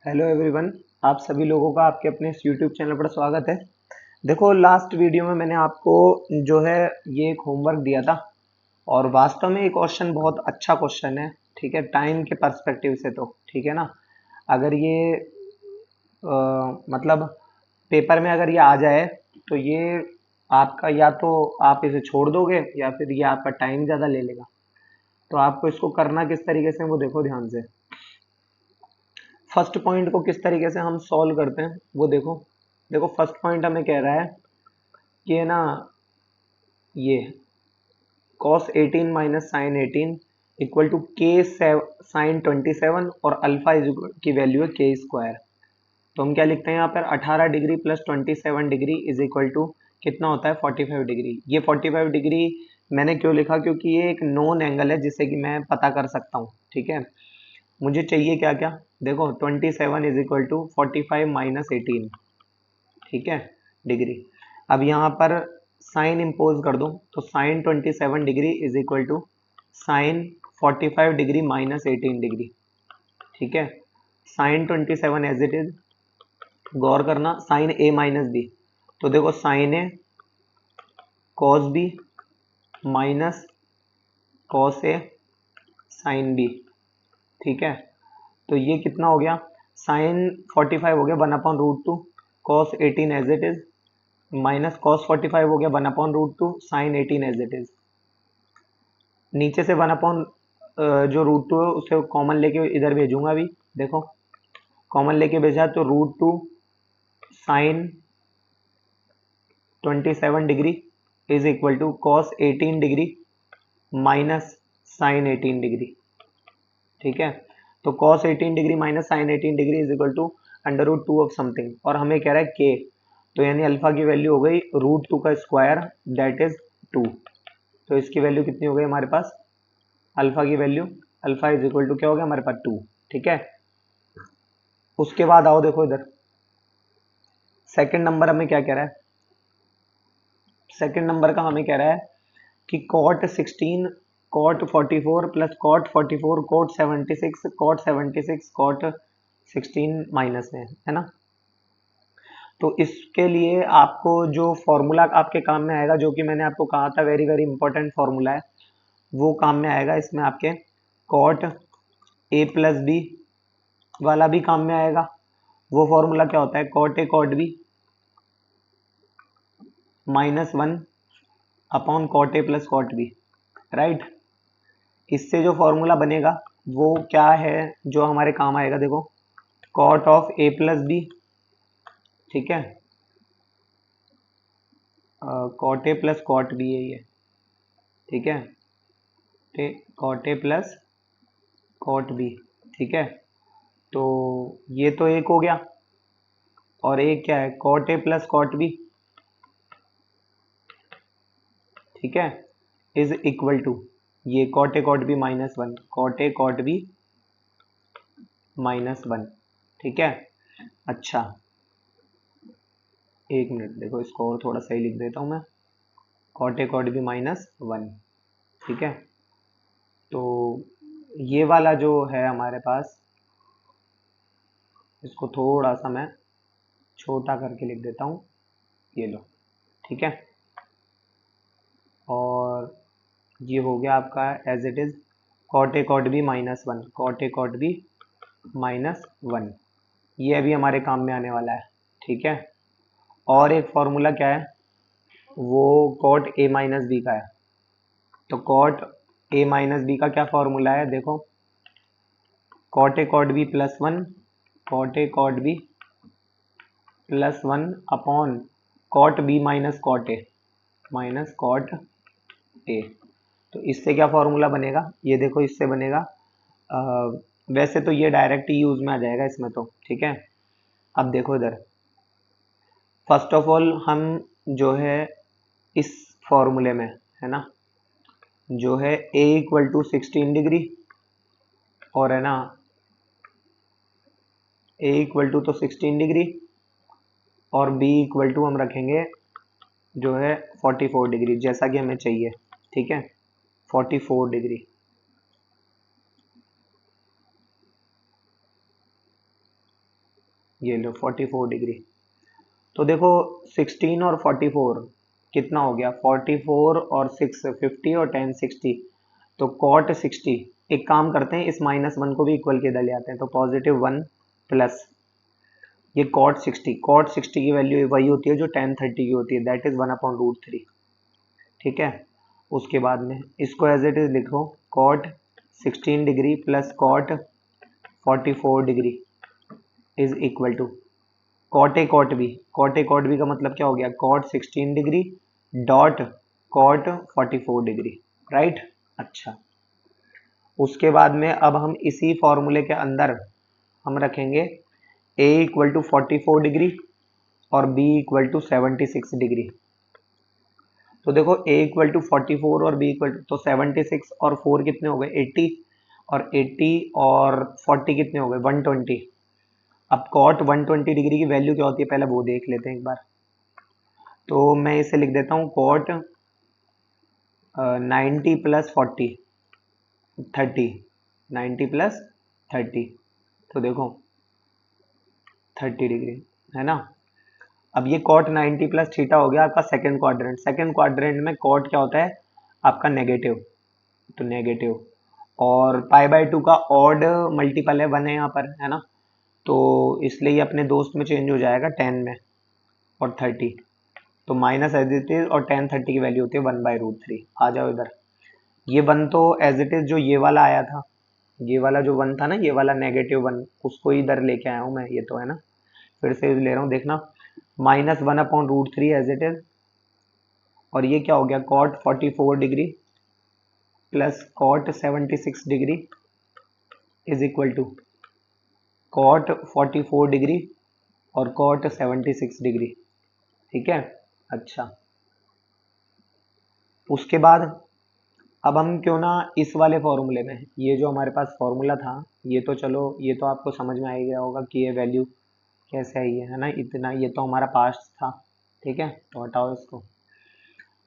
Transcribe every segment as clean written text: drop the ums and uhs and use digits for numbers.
Hello everyone. आप सभी लोगों का आपके अपने इस यूट्यूब चैनल पर स्वागत है। देखो, लास्ट वीडियो में मैंने आपको जो है ये एक होमवर्क दिया था और वास्तव में ये क्वेश्चन बहुत अच्छा क्वेश्चन है। ठीक है, टाइम के पर्सपेक्टिव से तो ठीक है ना। अगर ये मतलब पेपर में अगर ये आ जाए तो ये आपका या तो आप इसे छोड़ दोगे या फिर ये आपका टाइम ज़्यादा ले लेगा। तो आपको इसको करना किस तरीके से वो देखो ध्यान से। फर्स्ट पॉइंट को किस तरीके से हम सॉल्व करते हैं वो देखो। देखो, फर्स्ट पॉइंट हमें कह रहा है कि है ना, ये cos 18 minus sine 18 equal to के साइन 27 और अल्फा इज की वैल्यू है के स्क्वायर। तो हम क्या लिखते हैं यहाँ पर 18 degree plus 27 degree is equal to कितना होता है 45 डिग्री। ये 45 डिग्री मैंने क्यों लिखा, क्योंकि ये एक नोन एंगल है जिससे कि मैं पता कर सकता हूँ। ठीक है, मुझे चाहिए क्या क्या। देखो 27 इज इक्वल टू 45 माइनस 18, ठीक है, डिग्री। अब यहाँ पर साइन इम्पोज कर दूं तो sine 27 degree is equal to sine 45 degree minus 18 degree. ठीक है, साइन 27 एज इट इज, गौर करना, साइन ए माइनस बी। तो देखो sine A cos B minus cos A sine B. ठीक है, तो ये कितना हो गया, साइन 45 हो गया 1/√2 cos 18 as it is minus cos 45 हो गया 1/√2 साइन 18 एज इट इज। नीचे से 1 अपॉन जो √2 है उसे कॉमन लेके इधर भेजूंगा अभी। देखो कॉमन लेके भेजा तो √2 sine 27 degree is equal to cos 18 degree minus sine 18 degree. ठीक है, तो cos 18 degree minus sine 18 degree is equal to √2 of something और हमें कह रहा है के। तो यानी अल्फा की वैल्यू हो गई √2 का स्क्वायर दैट इज 2। तो इसकी वैल्यू कितनी हो गई हमारे पास, अल्फा की value, alpha is equal to क्या हो गया हमारे पास 2। ठीक है, उसके बाद आओ देखो इधर सेकंड नंबर हमें क्या कह रहा है। सेकंड नंबर का हमें कह रहा है कि cot 16 cot 44 plus cot 44 cot 76 cot 76 cot 16 minus में है ना। तो इसके लिए आपको जो फॉर्मूला आपके काम में आएगा, जो कि मैंने आपको कहा था वेरी वेरी इंपॉर्टेंट फॉर्मूला है, वो काम में आएगा इसमें। आपके cot a प्लस बी वाला भी काम में आएगा। वो फॉर्मूला क्या होता है, cot a cot b -1 upon cot a plus cot b, right. इससे जो फॉर्मूला बनेगा वो क्या है जो हमारे काम आएगा, देखो cot of a plus B. ठीक है, cot a plus cot b है ये। ठीक है, cot a plus cot b। ठीक है, तो ये तो एक हो गया और एक क्या है cot a plus cot b। ठीक है, इज इक्वल टू ये cot a cot b -1 cot a cot b -1। ठीक है, अच्छा एक मिनट, देखो इसको और थोड़ा सही लिख देता हूँ मैं, cot a cot b -1। ठीक है, तो ये वाला जो है हमारे पास, इसको थोड़ा सा मैं छोटा करके लिख देता हूँ, ये लो। ठीक है, और ये हो गया आपका as it is cot a cot b -1 cot a cot b -1। ये अभी हमारे काम में आने वाला है। ठीक है, और एक फॉर्मूला क्या है, वो cot a माइनस बी का है। तो cot a माइनस बी का क्या फॉर्मूला है, देखो cot a cot b +1 cot a cot b +1 upon cot b minus cot a minus cot a। तो इससे क्या फॉर्मूला बनेगा, ये देखो इससे बनेगा वैसे तो ये डायरेक्ट यूज में आ जाएगा इसमें तो। ठीक है, अब देखो इधर फर्स्ट ऑफ ऑल हम जो है इस फॉर्मूले में है ना, जो है a इक्वल टू 16 डिग्री और है ना a इक्वल टू तो 16 डिग्री और b इक्वल टू हम रखेंगे जो है 44 डिग्री, जैसा कि हमें चाहिए। ठीक है, 44 डिग्री। ये लो 44 डिग्री। तो देखो 16 और 44 कितना हो गया, 44 और 6 50 और 10 60। तो कॉट 60, एक काम करते हैं इस -1 को भी इक्वल के इधर ले आते हैं, तो +1 प्लस ये कॉट 60 की वैल्यू वही होती है जो tan 30 की होती है, दैट इज 1/√3। ठीक है, उसके बाद में इसको एज इट इज लिखो, cot 16 degree plus cot 44 degree is equal to cot A cot B का मतलब क्या हो गया, cot 16 degree dot cot 44 degree, right. अच्छा, उसके बाद में अब हम इसी फॉर्मूले के अंदर हम रखेंगे a इक्वल टू 44 डिग्री और b इक्वल टू 76 डिग्री। तो देखो a इक्वल टू 44 और b इक्वल टू, तो 76 और 4 कितने हो गए 80, और 80 और 40 कितने हो गए 120। अब कॉट 120 डिग्री की वैल्यू क्या होती है पहले वो देख लेते हैं एक बार। तो मैं इसे लिख देता हूँ कॉट 90 प्लस 40 30, 90 प्लस 30, तो देखो 30 डिग्री है ना। अब ये कॉट 90 प्लस थीटा हो गया आपका सेकंड क्वाड्रेंट। सेकंड क्वाड्रेंट में कॉट क्या होता है आपका नेगेटिव, तो नेगेटिव, और पाई/2 का ऑड मल्टीपल है 1 है यहाँ पर, है ना। तो इसलिए ये अपने दोस्त में चेंज हो जाएगा 10 में और 30, तो माइनस एज इट इज, और tan 30 की वैल्यू होती है 1/√3। आ जाओ इधर, ये 1 तो एज इट इज जो ये वाला आया था, ये वाला जो 1 था ना, ये वाला -1 उसको इधर लेके आया हूँ मैं, ये तो है ना, फिर से ले रहा हूँ देखना, -1/√3 एज इट इज, और ये क्या हो गया cot 44 degree plus cot 76 degree is equal to cot 44 degree और कॉट 76 डिग्री। ठीक है, अच्छा, उसके बाद अब हम क्यों ना इस वाले फॉर्मूले में, ये जो हमारे पास फॉर्मूला था, ये तो चलो ये तो आपको समझ में आ ही गया होगा कि ये वैल्यू कैसे आई है ना, इतना ये तो हमारा पास्ट था। ठीक है, तो हटाओ इसको।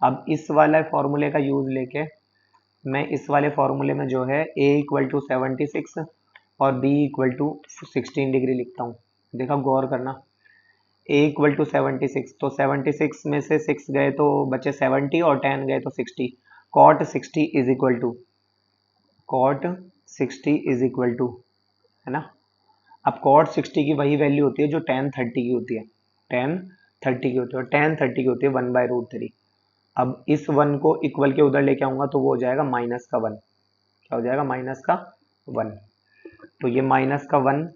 अब इस वाले फॉर्मूले का यूज लेके मैं इस वाले फॉर्मूले में जो है a इक्वल टू 76 और b इक्वल टू 16 डिग्री लिखता हूँ। देखा, गौर करना, a इक्वल टू 76, तो 76 में से 6 गए तो बचे 70 और 10 गए तो 60, cot 60 is equal to cot 60 is equal to, है ना। अब कॉट 60 की वही वैल्यू होती है जो tan 30 की होती है, tan 30 की होती है, और tan 30 की होती है 1/√3। अब इस 1 को इक्वल के उधर लेके आऊंगा तो वो हो जाएगा -1, क्या हो जाएगा -1। तो ये -1,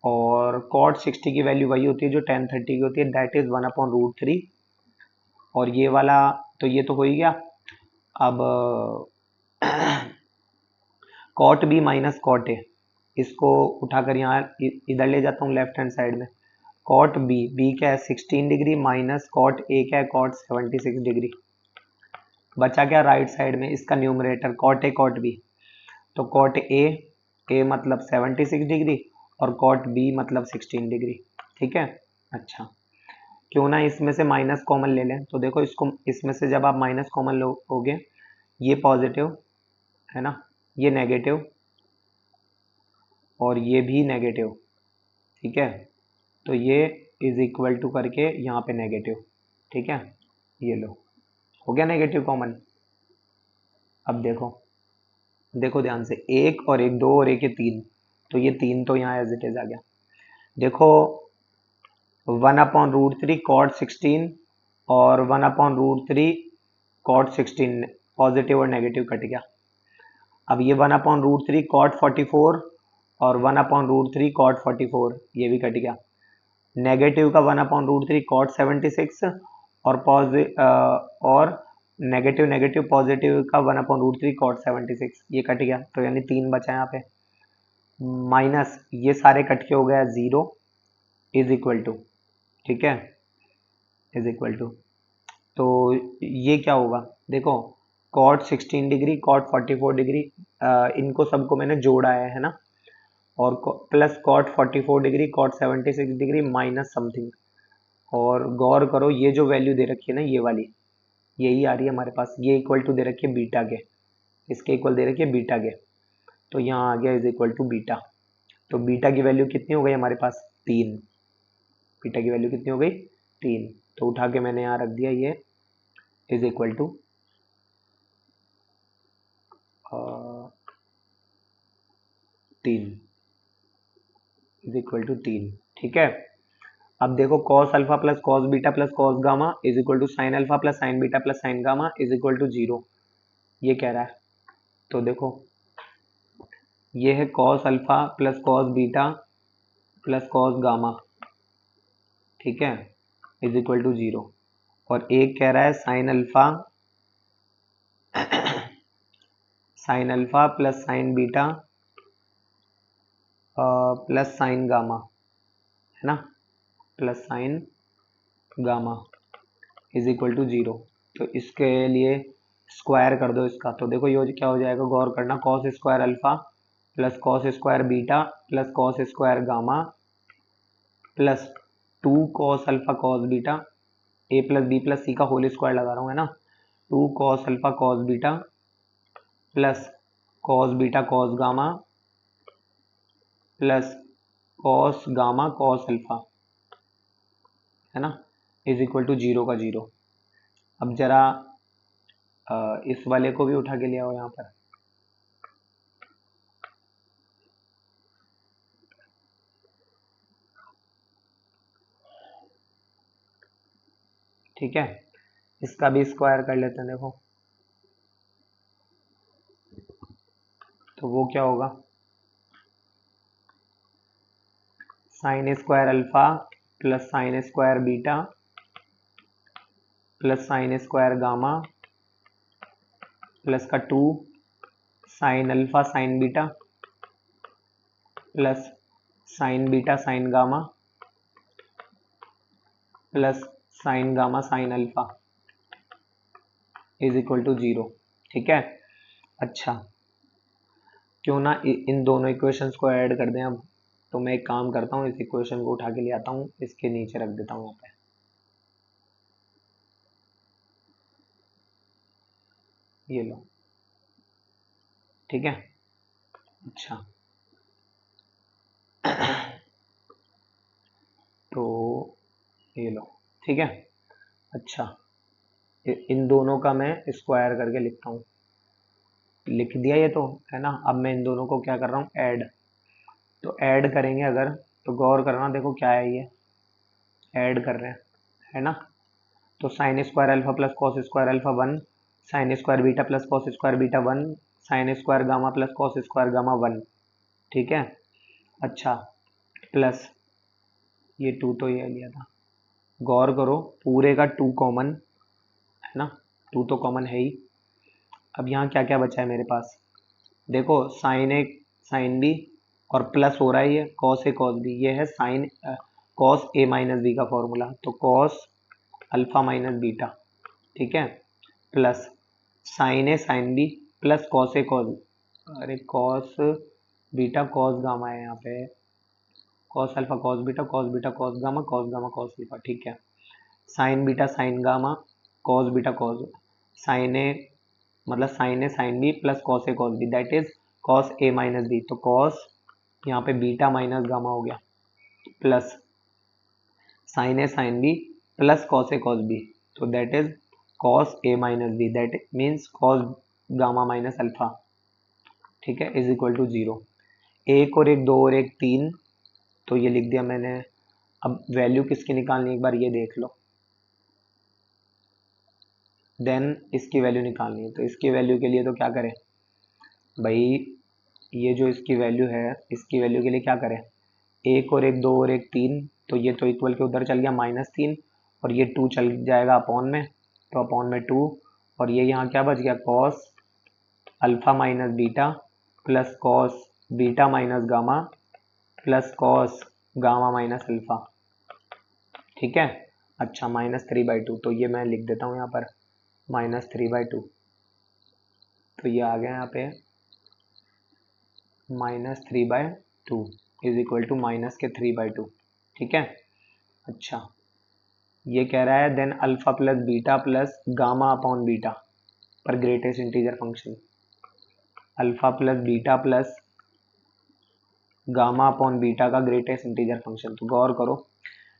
और कॉट 60 की वैल्यू वही होती है जो tan 30 की होती है, दैट इज 1/√3। और ये वाला तो ये तो हो ही गया। अब cot B minus cot A, इसको उठाकर यहाँ इधर ले जाता हूँ लेफ्ट हैंड साइड में, कॉट बी क्या है 16 डिग्री माइनस कॉट ए क्या है कॉट 76 डिग्री। बचा क्या राइट साइड में, इसका numerator cot A cot B, तो कॉट ए मतलब 76 डिग्री और कॉट बी मतलब 16 डिग्री। ठीक है, अच्छा, क्यों ना इसमें से माइनस कॉमन ले लें। तो देखो इसको, इसमें से जब आप माइनस कॉमन लोगे, ये पॉजिटिव है ना, ये नेगेटिव और ये भी नेगेटिव। ठीक है, तो ये इज इक्वल टू करके यहाँ पे नेगेटिव। ठीक है, ये लो, हो गया नेगेटिव कॉमन। अब देखो, देखो ध्यान से, एक और एक, दो और एक, ये तीन, तो ये तीन तो यहाँ एज इट इज आ गया। देखो 1/√3 कॉट 16 और 1/√3 कॉट 16, पॉजिटिव और नेगेटिव कट गया। अब ये 1/√3 कॉट 44 और 1/√3 कॉट 44, ये भी कट गया। नेगेटिव का 1/√3 कॉट 76 और और नेगेटिव नेगेटिव पॉजिटिव का 1/√3 कॉट 76, ये कट गया, तो यानी 3 बचा यहाँ पे। माइनस ये सारे कट के हो गया 0 इज इक्वल टू, ठीक है, इज इक्वल टू, तो ये क्या होगा देखो, कॉट 16 डिग्री कॉट 44 डिग्री, इनको सबको मैंने जोड़ा है ना, और plus cot 44 degree cot 76 degree minus something, और गौर करो ये जो वैल्यू दे रखी है ना, ये वाली यही आ रही है हमारे पास, ये इक्वल टू दे रखी है बीटा के, इसके इक्वल दे रखी है बीटा के, तो यहाँ आ गया इज इक्वल टू बीटा। तो बीटा की वैल्यू कितनी हो गई हमारे पास 3, बीटा की वैल्यू कितनी हो गई 3, तो उठा के मैंने यहाँ रख दिया, ये is equal to 3, is equal to 3। ठीक है, अब देखो cos alpha plus cos beta plus cos gamma is equal to sine alpha plus sine beta plus sine gamma is equal to 0, ये कह रहा है। तो देखो ये है cos alpha plus cos beta plus cos gamma, ठीक है, इज इक्वल टू 0, और एक कह रहा है sine alpha plus sine beta plus sine gamma, है ना, plus sine gamma is equal to 0। तो इसके लिए स्क्वायर कर दो इसका, तो देखो ये क्या हो जाएगा, गौर करना, cos square alpha plus cos square beta plus cos square gamma plus 2 cos alpha cos beta, A plus B plus C का होल स्क्वायर लगा रहा हूँ, है ना, 2 cos alpha cos beta plus cos beta cos gamma plus cos gamma cos alpha, है ना, is equal to 0 का 0। अब जरा इस वाले को भी उठा के ले आओ यहाँ पर, ठीक है, इसका भी स्क्वायर कर लेते हैं। देखो तो वो क्या होगा, sine square alpha plus sine square beta plus sine square gamma plus का 2 sine alpha sine beta plus sine beta sine gamma plus sine gamma sine alpha is equal to 0। ठीक है, अच्छा क्यों ना इन दोनों इक्वेशंस को ऐड कर दें अब। तो मैं एक काम करता हूँ, इस इक्वेशन को उठा के ले आता हूँ, इसके नीचे रख देता हूँ यहाँ पे, ये लो, ठीक है, अच्छा तो ये लो, ठीक है, अच्छा इन दोनों का मैं स्क्वायर करके लिखता हूँ, लिख दिया ये तो, है ना। अब मैं इन दोनों को क्या कर रहा हूँ, ऐड, तो ऐड करेंगे अगर, तो गौर करना, देखो क्या है, ये ऐड कर रहे हैं, है ना। तो sign square alpha plus cos square alpha 1, sign square beta plus cos square beta 1, sign square gamma plus cos square gamma 1, ठीक है, अच्छा प्लस ये 2 तो ये लिया था, गौर करो पूरे का 2 कॉमन, है ना, 2 तो कॉमन है ही। अब यहाँ क्या क्या बचा है मेरे पास, देखो साइन ए साइन बी और प्लस हो रहा है, ये कॉस ए कॉस बी, ये है sine cos A minus B का फॉर्मूला, तो कॉस अल्फा माइनस बीटा, ठीक है, plus sine A sine B plus cos A cos, अरे कॉस बीटा कॉस गामा है यहाँ पे, cos alpha cos beta cos gamma cos alpha, ठीक है, sine beta sine gamma cos beta cos, sine A मतलब sine A sine B plus cos A cos B, that is cos A minus B, तो cos यहाँ पे beta minus gamma हो गया, plus sine A sine B plus cos A cos B, तो that is cos A minus B, that means cos gamma minus alpha, ठीक है, is equal to 0। एक और एक 2 और एक 3, तो ये लिख दिया मैंने। अब वैल्यू किसकी निकालनी है एक बार ये देख लो, देन इसकी वैल्यू निकालनी है। तो इसकी वैल्यू के लिए तो क्या करें भाई, ये जो इसकी वैल्यू है, इसकी वैल्यू के लिए क्या करें, एक और एक 2 और एक 3, तो ये तो इक्वल के उधर चल गया -3, और ये 2 चल जाएगा अपॉन में, तो अपॉन में 2, और ये यहाँ क्या बच गया, cos alpha minus beta plus cos beta minus gamma plus cos gamma minus alpha, ठीक है, अच्छा -3/2, तो ये मैं लिख देता हूँ यहाँ पर -3/2, तो ये आ गया यहाँ पे -3/2 इज इक्वल टू माइनस के 3/2, ठीक है, अच्छा ये कह रहा है then alpha plus beta plus gamma upon beta पर greatest integer function, alpha plus beta plus gamma upon beta का ग्रेटेस्ट इंटीजर फंक्शन, तो गौर करो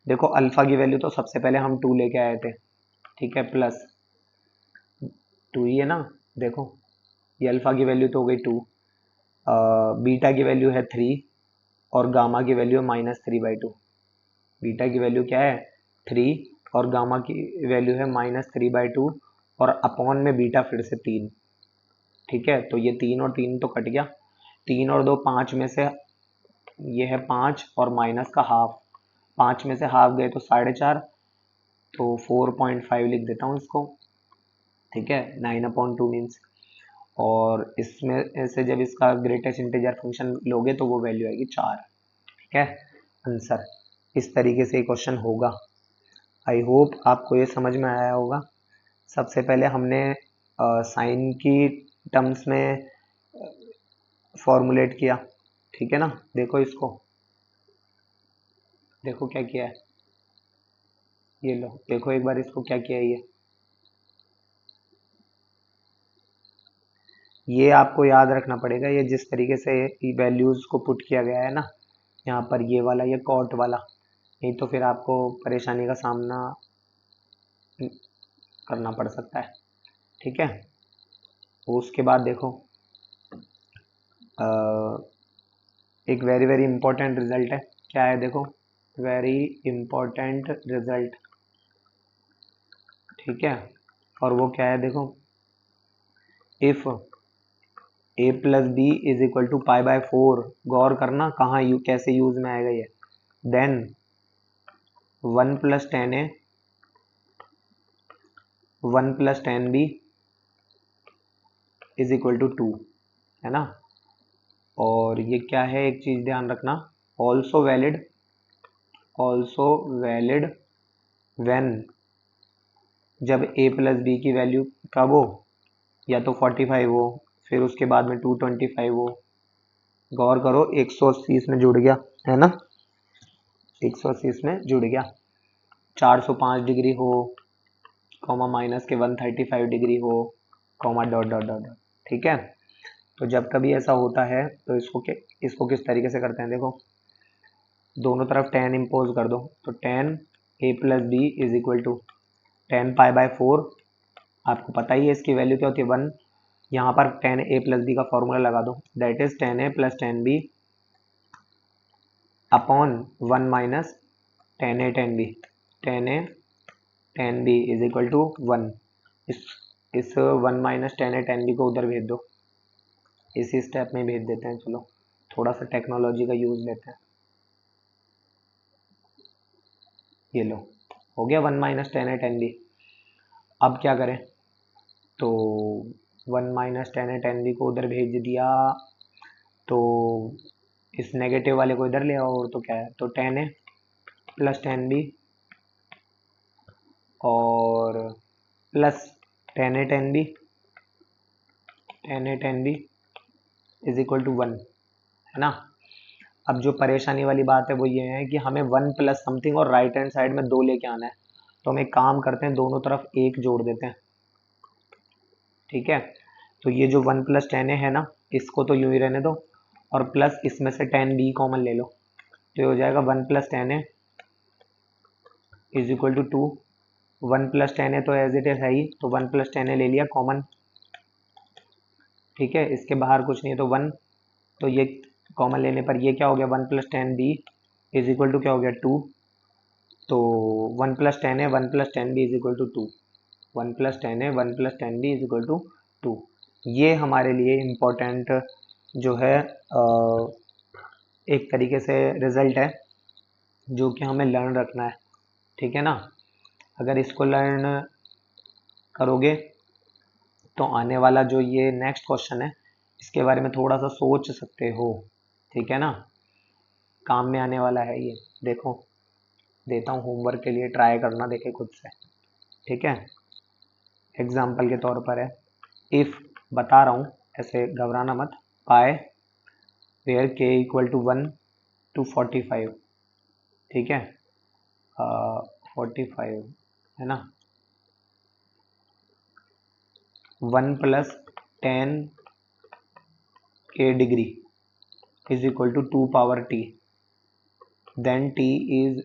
देखो अल्फा की वैल्यू तो सबसे पहले हम 2 लेके आए थे, ठीक है, प्लस 2 ही है ना। देखो ये अल्फा की वैल्यू तो हो गई 2, बीटा की वैल्यू है 3 और गामा की वैल्यू है -3/2। बीटा की वैल्यू क्या है 3 और गामा की वैल्यू है -3/2 और अपॉन में बीटा फिर से 3। ठीक है, तो ये 3 और 3 तो कट गया, 3 और 2 5 में से, ये है 5 और माइनस का हाफ, 5 में से हाफ गए तो 4.5, तो 4.5 लिख देता हूँ इसको। ठीक है, 9/2 मीन्स, और इसमें से जब इसका ग्रेटेस्ट इंटीजर फंक्शन लोगे तो वो वैल्यू आएगी 4। ठीक है, आंसर इस तरीके से क्वेश्चन होगा। आई होप आपको ये समझ में आया होगा। सबसे पहले हमने साइन की टर्म्स में फॉर्मुलेट किया, ठीक है ना। देखो इसको, देखो क्या किया है, ये लो देखो एक बार इसको क्या किया है ये आपको याद रखना पड़ेगा। ये जिस तरीके से वैल्यूज को पुट किया गया है ना, यहाँ पर ये वाला, ये कॉट वाला, नहीं तो फिर आपको परेशानी का सामना करना पड़ सकता है। ठीक है, उसके बाद देखो एक वेरी वेरी इंपॉर्टेंट रिजल्ट है। क्या है देखो, वेरी इंपॉर्टेंट रिजल्ट। ठीक है, और वो क्या है देखो, if a plus B is equal to π/4, गौर करना कहाँ कैसे यूज में आएगा ये, then 1 + 10a 1 + 10b is equal to 2, है ना। और ये क्या है, एक चीज ध्यान रखना, ऑल्सो वैलिड व्हेन, जब a प्लस बी की वैल्यू कब हो, या तो 45 हो, फिर उसके बाद में 225 हो। गौर करो 180 इसमें जुड़ गया, है ना, 180 इसमें जुड़ गया, 405 डिग्री हो, कॉमा माइनस के 135 डिग्री हो, comma dot dot dot dot. ठीक है, तो जब कभी ऐसा होता है तो इसको किस तरीके से करते हैं देखो, दोनों तरफ tan इम्पोज कर दो, तो tan a plus B is equal to tan π/4, आपको पता ही है इसकी वैल्यू क्या होती है 1, यहाँ पर tan a प्लस बी का फॉर्मूला लगा दो, that is tan a plus tan b upon 1 minus tan a tan b, tan a tan b is equal to 1। इस 1 minus tan a tan b को उधर भेज दो, इसी स्टेप में भेज देते हैं। चलो थोड़ा सा टेक्नोलॉजी का यूज लेते हैं, ये लो हो गया 1 minus tan a tan b। अब क्या करें, तो 1 minus tan a tan b को उधर भेज दिया, तो इस नेगेटिव वाले को इधर ले आओ, और तो क्या है, तो tan a plus tan b और plus tan a tan b is equal to 1, है ना। अब जो परेशानी वाली बात है वो ये है कि हमें 1 प्लस समथिंग और राइट हैंड साइड में 2 लेके आना है, तो हम एक काम करते हैं, दोनों तरफ 1 जोड़ देते हैं। ठीक है, तो ये जो 1 + tan a है ना, इसको तो यूं ही रहने दो, और प्लस इसमें से tan b कॉमन ले लो, तो ये हो जाएगा 1 + tan a is equal to 2। 1 + tan a तो एज इट इज है ही, तो 1 + tan a ले लिया कॉमन। ठीक है, इसके बाहर कुछ नहीं है तो 1, तो ये कॉमन लेने पर ये क्या हो गया 1 + tan b is equal to क्या हो गया 2, तो 1 + tan a 1 + tan b is equal to 2, 1 + tan a 1 + tan b is equal to 2। ये हमारे लिए इम्पोर्टेंट जो है एक तरीके से रिजल्ट है, जो कि हमें लर्न रखना है। ठीक है ना, अगर इसको लर्न करोगे तो आने वाला जो ये नेक्स्ट क्वेश्चन है, इसके बारे में थोड़ा सा सोच सकते हो। ठीक है ना, काम में आने वाला है ये। देखो देता हूँ होमवर्क के लिए, ट्राई करना, देखे खुद से। ठीक है, एग्जाम्पल के तौर पर है, इफ बता रहा हूँ, ऐसे घबराना मत, पाए वेयर के इक्वल टू 1 to 45। ठीक है, 45 है ना, 1 + 10 k degree is equal to 2 power t, then t is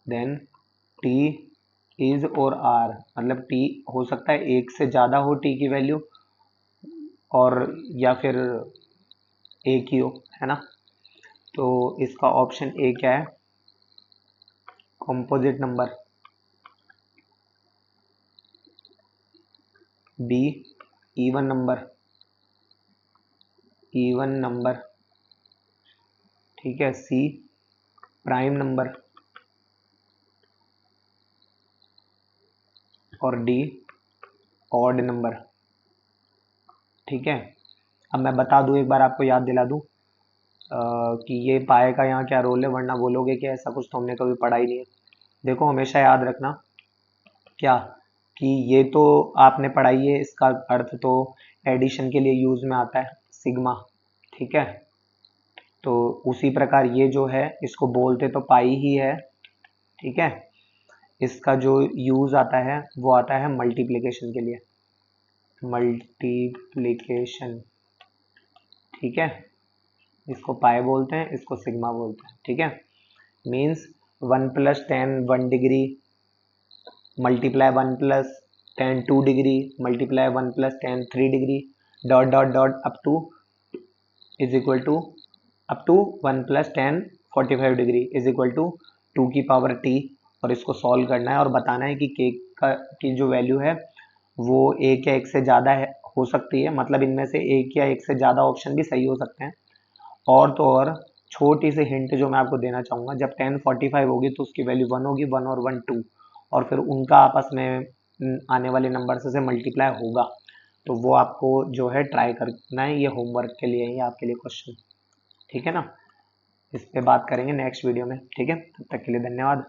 then T is और आर, मतलब टी हो सकता है एक से ज़्यादा हो टी की वैल्यू, और या फिर एक ही हो, है ना। तो इसका ऑप्शन ए क्या है, composite number, be even number, even number, ठीक है, सी प्राइम नंबर, और डी ऑड नंबर, ठीक है। अब मैं बता दूं, एक बार आपको याद दिला दूं कि ये पाए का यहाँ क्या रोल है, वरना बोलोगे कि ऐसा कुछ तो हमने कभी पढ़ा ही नहीं है। देखो हमेशा याद रखना क्या, कि ये तो आपने पढ़ाई है, इसका अर्थ तो एडिशन के लिए यूज में आता है सिग्मा, ठीक है। तो उसी प्रकार ये जो है इसको बोलते तो पाई ही है, ठीक है। इसका जो यूज आता है वो आता है मल्टीप्लिकेशन के लिए, मल्टीप्लिकेशन, ठीक है। इसको पाई बोलते हैं, इसको सिग्मा बोलते हैं, ठीक है। Means 1+10 1 degree, multiply 1+10 2 degree, multiply 1+10 3 degree, dot dot dot is equal to up to 1+10 45 degree is equal to 2 की पावर t। और इसको सॉल्व करना है और बताना है कि केक का की जो वैल्यू है वो एक या एक से ज़्यादा है, हो सकती है, मतलब इनमें से एक या एक से ज़्यादा ऑप्शन भी सही हो सकते हैं। और तो और छोटी सी हिंट जो मैं आपको देना चाहूँगा, जब 1045 होगी तो उसकी वैल्यू 1 होगी, 1 और 1 2, और फिर उनका आपस में आने वाले नंबर से मल्टीप्लाई होगा। तो वो आपको जो है ट्राई करना है, ये होमवर्क के लिए, ये आपके लिए क्वेश्चन, ठीक है ना। इस पे बात करेंगे नेक्स्ट वीडियो में, ठीक है। तब तक के लिए धन्यवाद।